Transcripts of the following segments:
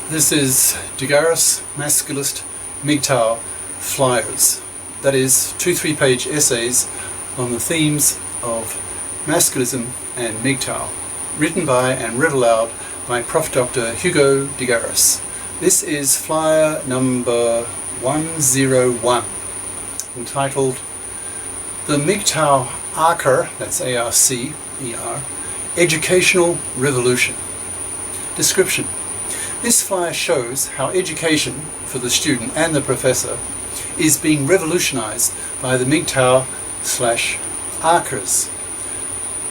This is GARIS, Masculist, MGTOW flyers. That is 2 3-page essays on the themes of masculism and MGTOW, written by and read aloud by Prof. Dr. Hugo de Garis. This is flyer number 101, entitled The MGTOW-ARCer, that's A-R-C-E-R, Educational Revolution. Description. This flyer shows how education for the student and the professor is being revolutionized by the MGTOW-ARCers.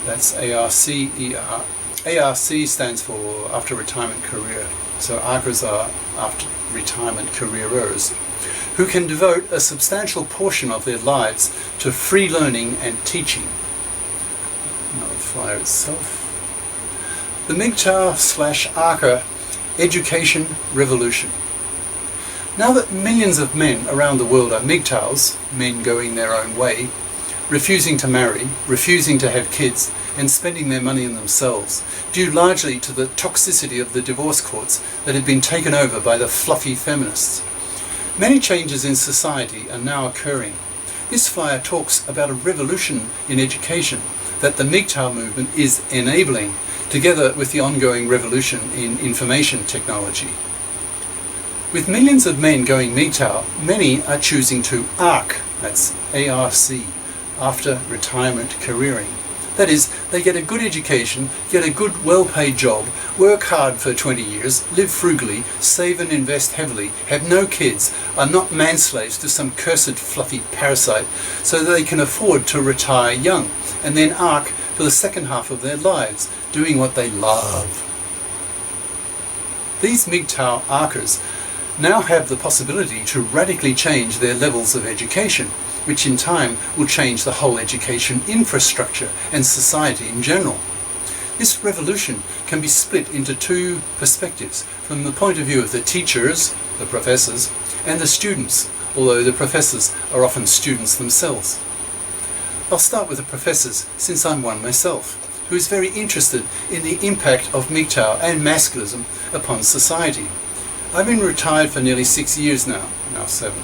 That's A-R-C-E-R. A-R-C stands for After Retirement Career. So ARCers are After Retirement Careerers, who can devote a substantial portion of their lives to free learning and teaching. Now the flyer itself. The MGTOW-ARCer Education Revolution. Now that millions of men around the world are MGTOWs, men going their own way, refusing to marry, refusing to have kids, and spending their money on themselves, due largely to the toxicity of the divorce courts that have been taken over by the fluffy feminists. Many changes in society are now occurring. This flyer talks about a revolution in education that the MGTOW movement is enabling, together with the ongoing revolution in information technology. With millions of men going MGTOW, many are choosing to ARC, that's A-R-C, after retirement careering. That is, they get a good education, get a good well-paid job, work hard for 20 years, live frugally, save and invest heavily, have no kids, are not manslaves to some cursed fluffy parasite, so that they can afford to retire young, and then ARC for the second half of their lives, doing what they love. These MGTOW-ARCers now have the possibility to radically change their levels of education, which in time will change the whole education infrastructure and society in general. This revolution can be split into two perspectives, from the point of view of the teachers, the professors, and the students, although the professors are often students themselves. I'll start with the professors, since I'm one myself, who is very interested in the impact of MGTOW and masculism upon society. I've been retired for nearly 6 years now 7.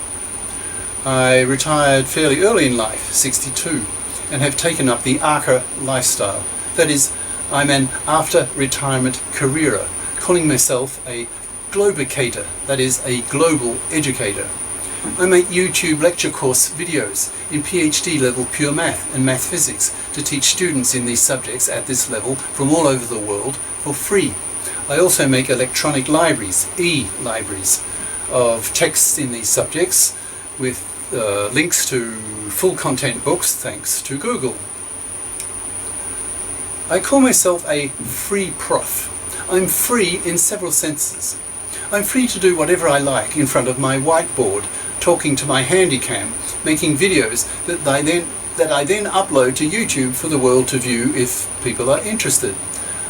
I retired fairly early in life, 62, and have taken up the ARCer lifestyle. That is, I'm an after-retirement careerer, calling myself a globicator, that is, a global educator. I make YouTube lecture course videos in PhD level pure math and math physics to teach students in these subjects at this level from all over the world for free. I also make electronic libraries, e-libraries, of texts in these subjects with links to full content books thanks to Google. I call myself a free prof. I'm free in several senses. I'm free to do whatever I like in front of my whiteboard, talking to my handycam, making videos that I then upload to YouTube for the world to view if people are interested.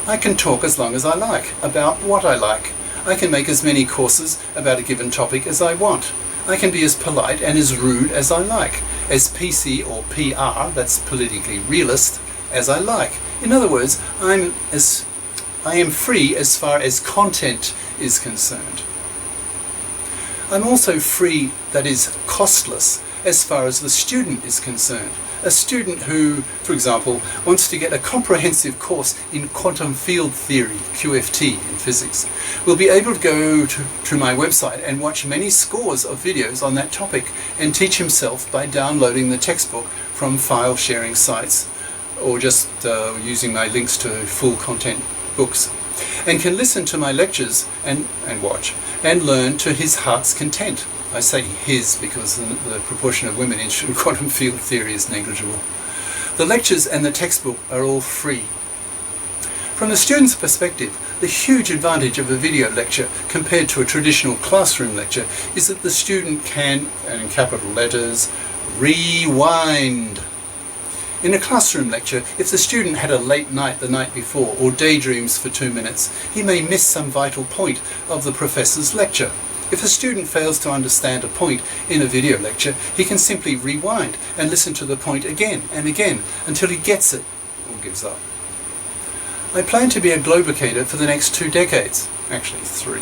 I can talk as long as I like, about what I like. I can make as many courses about a given topic as I want. I can be as polite and as rude as I like, as PC or PR, that's politically realist, as I like. In other words, I am free as far as content is concerned. I'm also free, that is, costless, as far as the student is concerned. A student who, for example, wants to get a comprehensive course in quantum field theory, QFT in physics, will be able to go to my website and watch many scores of videos on that topic and teach himself by downloading the textbook from file sharing sites or just using my links to full content books, and can listen to my lectures and watch and learn to his heart's content. I say his because the proportion of women in quantum field theory is negligible. The lectures and the textbook are all free. From the student's perspective, the huge advantage of a video lecture compared to a traditional classroom lecture is that the student can, and in capital letters, rewind. In a classroom lecture, if the student had a late night the night before or daydreams for 2 minutes, he may miss some vital point of the professor's lecture. If a student fails to understand a point in a video lecture, he can simply rewind and listen to the point again and again until he gets it or gives up. I plan to be a globicator for the next 2 decades, actually 3.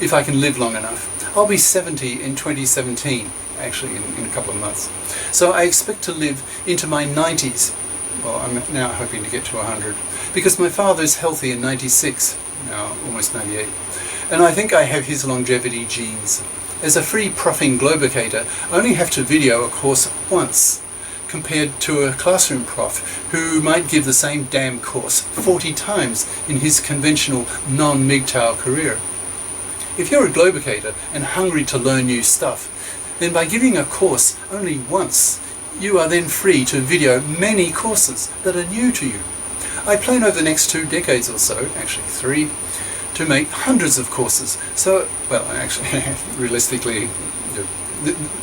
if I can live long enough. I'll be 70 in 2017, actually in a couple of months. So I expect to live into my 90s. Well, I'm now hoping to get to 100, because my father's healthy in 96, now almost 98. And I think I have his longevity genes. As a free proffing globicator, I only have to video a course once, compared to a classroom prof who might give the same damn course 40 times in his conventional non-MGTOW career. If you're a globicator and hungry to learn new stuff, then by giving a course only once, you are then free to video many courses that are new to you. I plan over the next 2 decades or so, actually 3, to make hundreds of courses. So, well, actually, realistically,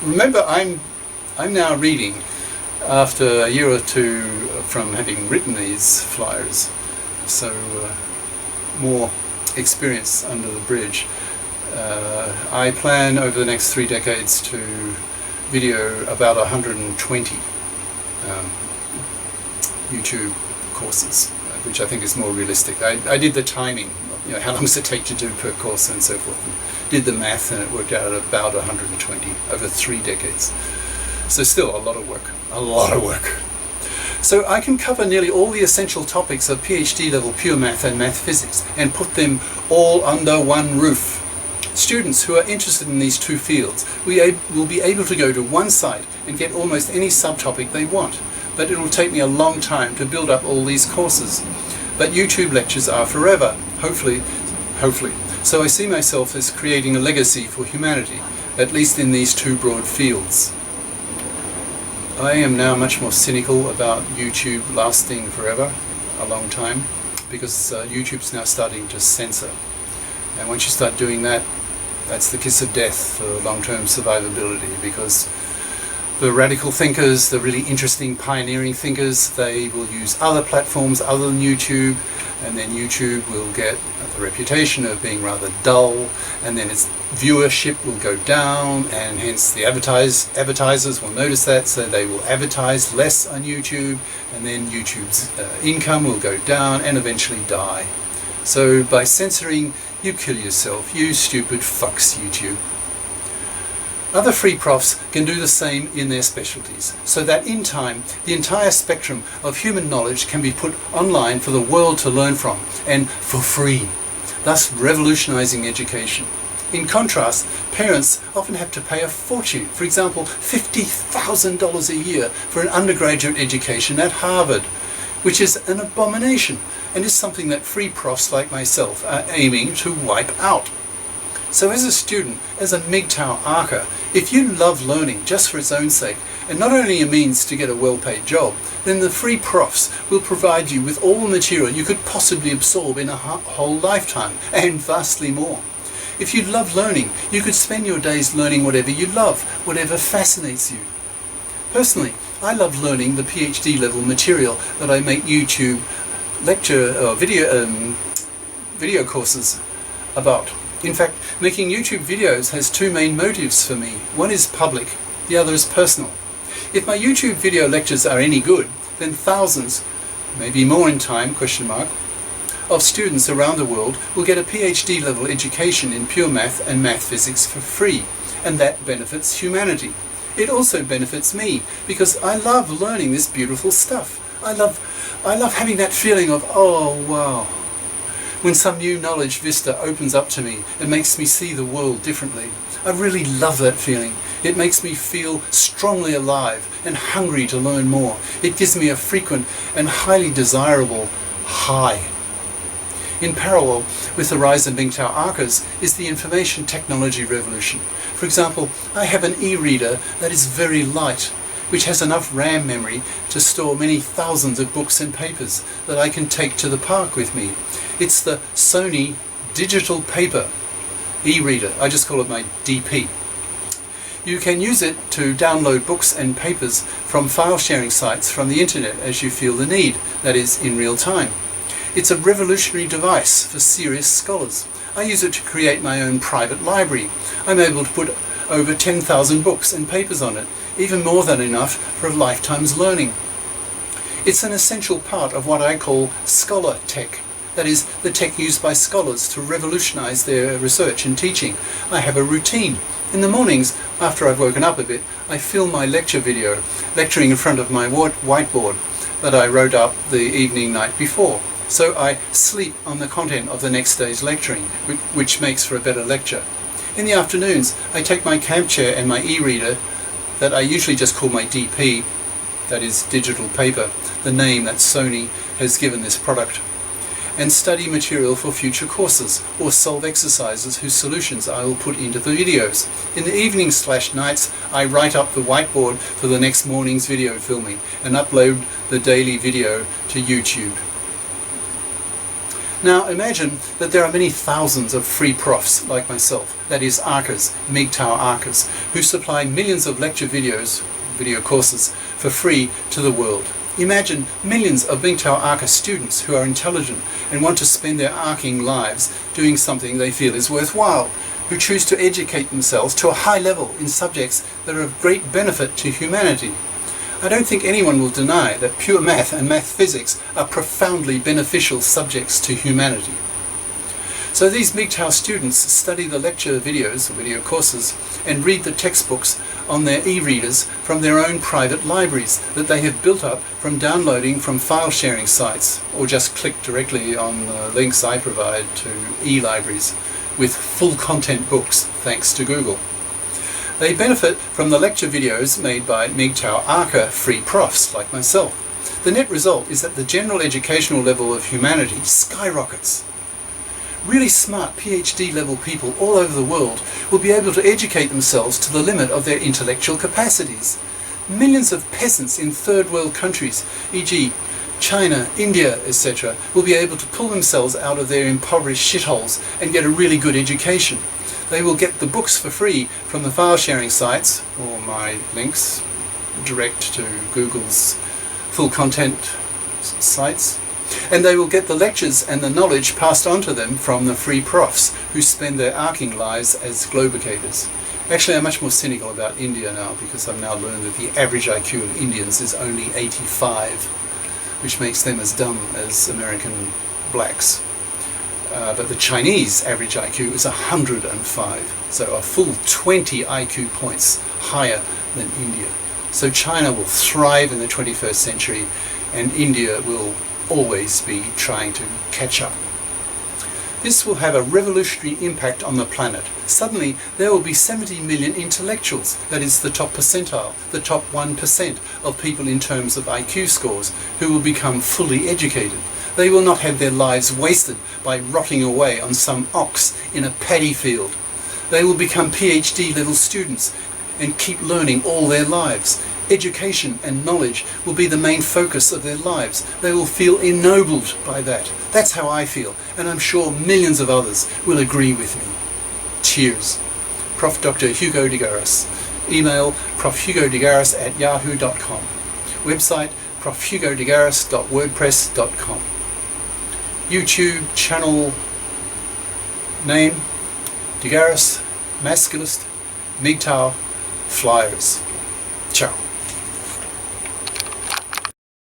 remember I'm now reading after a year or 2 from having written these flyers, so more experience under the bridge. I plan over the next 3 decades to video about 120 YouTube courses, which I think is more realistic. I did the timing, how long does it take to do per course and so forth, and did the math, and it worked out at about 120 over 3 decades. So still a lot of work. So I can cover nearly all the essential topics of PhD level pure math and math physics and put them all under one roof. Students who are interested in these 2 fields will be able to go to one site and get almost any subtopic they want, but it will take me a long time to build up all these courses. But YouTube lectures are forever, hopefully. So I see myself as creating a legacy for humanity, at least in these 2 broad fields. I am now much more cynical about YouTube lasting forever, a long time, because YouTube's now starting to censor. And once you start doing that, that's the kiss of death for long-term survivability, because the radical thinkers, the really interesting pioneering thinkers, they will use other platforms other than YouTube, and then YouTube will get the reputation of being rather dull, and then its viewership will go down, and hence the advertisers will notice that, so they will advertise less on YouTube, and then YouTube's income will go down and eventually die. So by censoring, you kill yourself, you stupid fucks, YouTube. Other free profs can do the same in their specialties, so that in time the entire spectrum of human knowledge can be put online for the world to learn from, and for free, thus revolutionizing education. In contrast, parents often have to pay a fortune, for example $50,000 a year for an undergraduate education at Harvard, which is an abomination, and is something that free profs like myself are aiming to wipe out. So as a student, as a MGTOW-ARCer, if you love learning just for its own sake, and not only a means to get a well-paid job, then the free profs will provide you with all the material you could possibly absorb in a whole lifetime, and vastly more. If you love learning, you could spend your days learning whatever you love, whatever fascinates you. Personally, I love learning the PhD level material that I make YouTube lecture or video courses about. In fact, making YouTube videos has 2 main motives for me. One is public, the other is personal. If my YouTube video lectures are any good, then thousands, maybe more in time, of students around the world will get a PhD level education in pure math and math physics for free, and that benefits humanity. It also benefits me, because I love learning this beautiful stuff. I love having that feeling of, oh wow, when some new knowledge vista opens up to me and makes me see the world differently. I really love that feeling. It makes me feel strongly alive and hungry to learn more. It gives me a frequent and highly desirable high. In parallel with the rise of MGTOW-ARCers is the information technology revolution. For example, I have an e-reader that is very light, which has enough RAM memory to store many thousands of books and papers that I can take to the park with me. It's the Sony digital paper e-reader. I just call it my DP. You can use it to download books and papers from file sharing sites from the internet as you feel the need, that is, in real time. It's a revolutionary device for serious scholars. I use it to create my own private library. I'm able to put over 10,000 books and papers on it, even more than enough for a lifetime's learning. It's an essential part of what I call scholar tech, that is, the tech used by scholars to revolutionize their research and teaching. I have a routine. In the mornings, after I've woken up a bit, I film my lecture video, lecturing in front of my whiteboard that I wrote up the night before. So I sleep on the content of the next day's lecturing, which makes for a better lecture. In the afternoons, I take my camp chair and my e-reader, that I usually just call my DP, that is digital paper, the name that Sony has given this product, and study material for future courses, or solve exercises whose solutions I will put into the videos. In the evenings/nights, I write up the whiteboard for the next morning's video filming and upload the daily video to YouTube. Now imagine that there are many thousands of free profs like myself, that is ARCers, MGTOW-ARCers, who supply millions of lecture videos, video courses, for free to the world. Imagine millions of MGTOW-ARCer students who are intelligent and want to spend their arcing lives doing something they feel is worthwhile, who choose to educate themselves to a high level in subjects that are of great benefit to humanity. I don't think anyone will deny that pure math and math physics are profoundly beneficial subjects to humanity. So these MGTOW students study the lecture videos, or video courses, and read the textbooks on their e-readers from their own private libraries that they have built up from downloading from file sharing sites, or just click directly on the links I provide to e-libraries with full content books, thanks to Google. They benefit from the lecture videos made by MGTOW-ARCer free profs like myself. The net result is that the general educational level of humanity skyrockets. Really smart PhD level people all over the world will be able to educate themselves to the limit of their intellectual capacities. Millions of peasants in third world countries, e.g. China, India, etc., will be able to pull themselves out of their impoverished shitholes and get a really good education. They will get the books for free from the file sharing sites, or my links, direct to Google's full content sites, and they will get the lectures and the knowledge passed on to them from the free profs who spend their arcing lives as globicators. Actually, I'm much more cynical about India now, because I've now learned that the average IQ of Indians is only 85, which makes them as dumb as American blacks. But the Chinese average IQ is 105, so a full 20 IQ points higher than India. So China will thrive in the 21st century, and India will always be trying to catch up. This will have a revolutionary impact on the planet. Suddenly there will be 70 million intellectuals, that is the top percentile, the top 1% of people in terms of IQ scores, who will become fully educated. They will not have their lives wasted by rotting away on some ox in a paddy field. They will become PhD level students and keep learning all their lives. Education and knowledge will be the main focus of their lives. They will feel ennobled by that. That's how I feel, and I'm sure millions of others will agree with me. Cheers. Prof. Dr. Hugo de Garis. Email profhugodegaris@yahoo.com. Website profhugodegaris.wordpress.com. YouTube channel name de Garis, Masculist, MGTOW, Flyers. Ciao.